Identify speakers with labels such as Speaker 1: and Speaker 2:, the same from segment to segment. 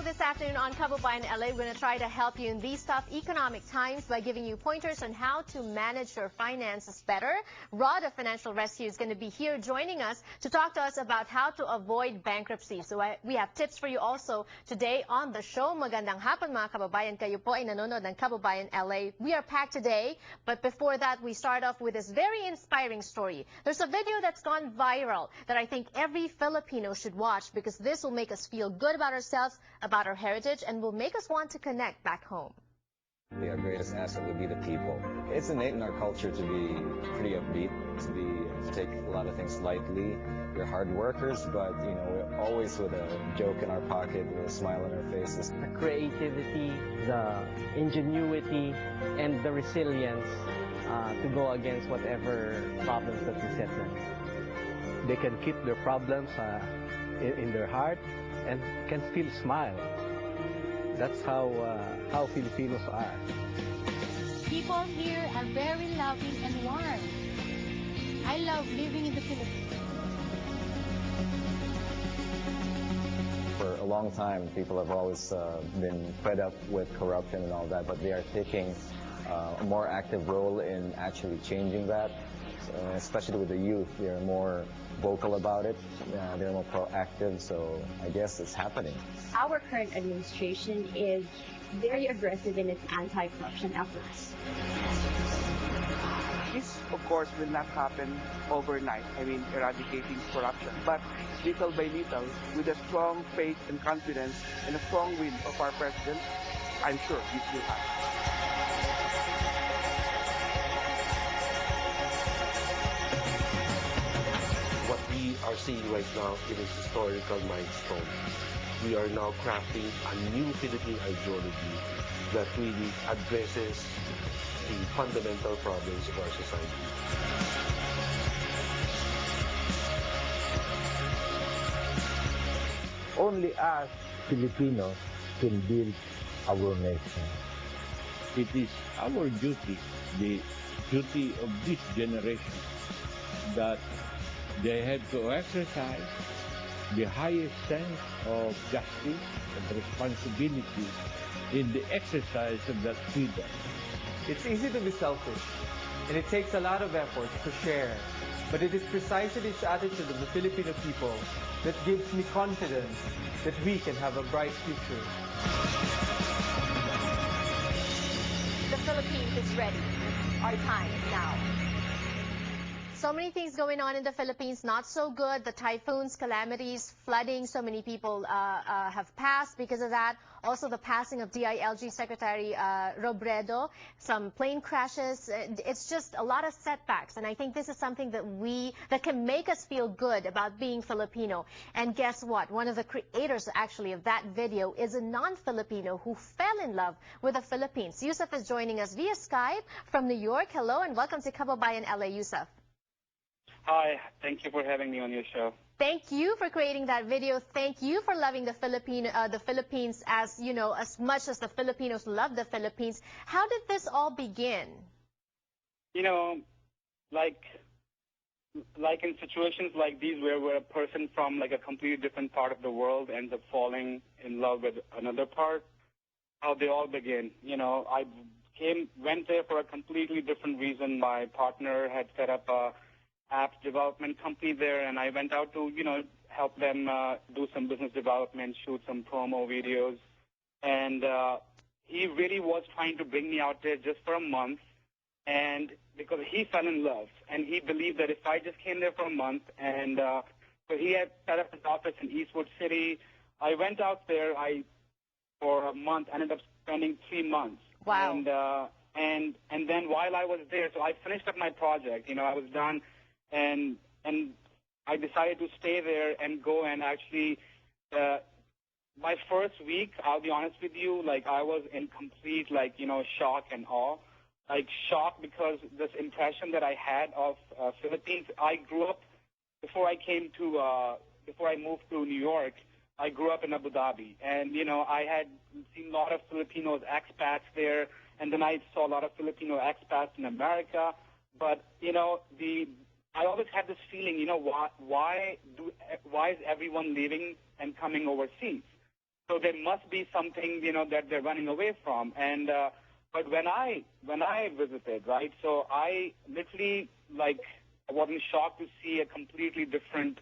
Speaker 1: this afternoon on Kababayan LA, we're going to try to help you in these tough economic times by giving you pointers on how to manage your finances better. Rod of Financial Rescue is going to be here joining us to talk to us about how to avoid bankruptcy. So we have tips for you also today on the show. Magandang hapon mga kababayan, kayo po ay nanonood ng Kababayan LA. We are packed today, but before that, we start off with this very inspiring story. There's a video that's gone viral that I think every Filipino should watch because this will make us feel good about ourselves, about our heritage, and will make us want to connect back home.
Speaker 2: Our greatest asset would be the people. It's innate in our culture to be pretty upbeat, to take a lot of things lightly. We're hard workers, but we're always with a joke in our pocket, with a smile on our faces.
Speaker 3: The creativity, the ingenuity, and the resilience to go against whatever problems that we set them.
Speaker 4: They can keep their problems in their heart and can still smile. That's how Filipinos are.
Speaker 5: People here are very loving and warm. I love living in the Philippines.
Speaker 2: For a long time, people have always been fed up with corruption and all that, but they are taking a more active role in actually changing that. Especially with the youth, they're more vocal about it, they're more proactive, so I guess it's happening.
Speaker 6: Our current administration is very aggressive in its anti-corruption efforts.
Speaker 7: This, of course, will not happen overnight, eradicating corruption, but little by little, with a strong faith and confidence and a strong will of our president, I'm sure this will happen.
Speaker 8: What we are seeing right now is a historical milestone. We are now crafting a new Philippine ideology that really addresses the fundamental problems of our society.
Speaker 4: Only us Filipinos can build our nation.
Speaker 9: It is our duty, the duty of this generation, that they have to exercise the highest sense of justice and responsibility in the exercise of that freedom.
Speaker 10: It's easy to be selfish, and it takes a lot of effort to share. But it is precisely this attitude of the Filipino people that gives me confidence that we can have a bright future.
Speaker 1: The Philippines is ready. Our time is now. So many things going on in the Philippines, not so good. The typhoons, calamities, flooding, so many people have passed because of that. Also the passing of DILG Secretary Robredo, some plane crashes. It's just a lot of setbacks. And I think this is something that can make us feel good about being Filipino. And guess what? One of the creators actually of that video is a non-Filipino who fell in love with the Philippines. Yusuf is joining us via Skype from New York. Hello and welcome to Kababayan LA, Yusuf.
Speaker 11: Hi, thank you for having me on your show.
Speaker 1: Thank you for creating that video. Thank you for loving the Philippines as much as the Filipinos love the Philippines. How did this all begin?
Speaker 11: Like in situations like these where a person from like a completely different part of the world ends up falling in love with another part, how they all begin. I went there for a completely different reason. My partner had set up a app development company there, and I went out to, help them do some business development, shoot some promo videos. And he really was trying to bring me out there just for a month, and because he fell in love, and he believed that if I just came there for a month, and so he had set up his office in Eastwood City. I went out there, for a month, ended up spending 3 months.
Speaker 1: Wow.
Speaker 11: And then while I was there, so I finished up my project, I was done. And I decided to stay there and go and actually, my first week, I'll be honest with you, I was in complete, shock and awe. Shock because this impression that I had of Philippines, I grew up, before I moved to New York, I grew up in Abu Dhabi. And, I had seen a lot of Filipinos, expats there, and then I saw a lot of Filipino expats in America. But, I always had this feeling, why is everyone leaving and coming overseas? So there must be something, that they're running away from. And but when I visited, right, so I literally, wasn't shocked to see a completely different,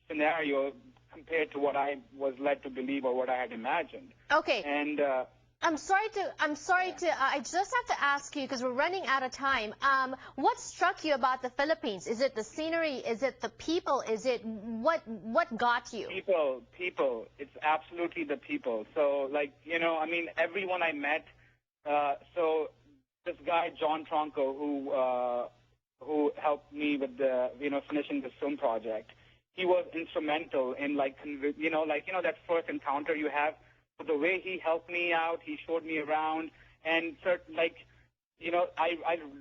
Speaker 11: scenario compared to what I was led to believe or what I had imagined.
Speaker 1: Okay.
Speaker 11: And
Speaker 1: I'm sorry to, I just have to ask you, because we're running out of time. What struck you about the Philippines? Is it the scenery? Is it the people? Is it, what got you?
Speaker 11: People. It's absolutely the people. So, everyone I met, so this guy, John Tronco, who helped me with the, finishing the film project, he was instrumental in, that first encounter you have. The way he helped me out, he showed me around, and I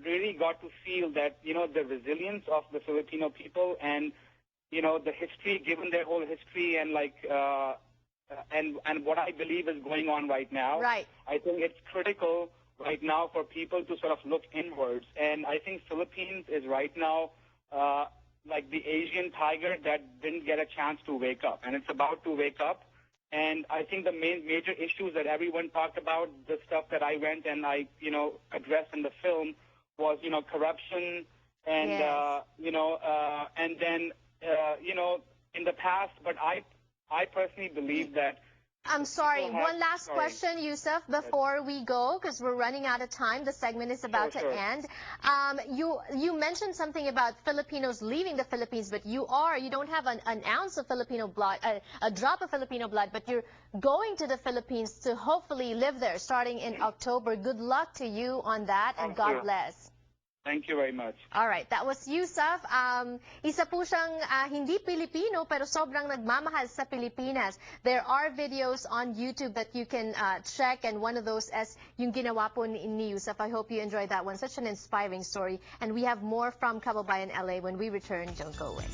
Speaker 11: really got to feel that, the resilience of the Filipino people and, the history, given their whole history and and what I believe is going on right now.
Speaker 1: Right.
Speaker 11: I think it's critical right now for people to sort of look inwards. And I think Philippines is right now like the Asian tiger that didn't get a chance to wake up, and it's about to wake up. And I think the major issues that everyone talked about, the stuff that I went and I, addressed in the film was, corruption and,
Speaker 1: Yes.
Speaker 11: And then, in the past, but I personally believe that.
Speaker 1: I'm sorry. One last question, Yusuf, before we go, because we're running out of time. The segment is about to end. You mentioned something about Filipinos leaving the Philippines, but you don't have an ounce of Filipino blood, a drop of Filipino blood, but you're going to the Philippines to hopefully live there starting in October. Good luck to you on that, and God bless.
Speaker 11: Thank you very much.
Speaker 1: All right, that was Yusuf. Isa po siyang hindi Pilipino pero sobrang nagmamahal sa Pilipinas. There are videos on YouTube that you can check, and one of those is yung ginawa po ni Yusuf. I hope you enjoyed that one. Such an inspiring story. And we have more from Kababayan LA when we return. Don't go away.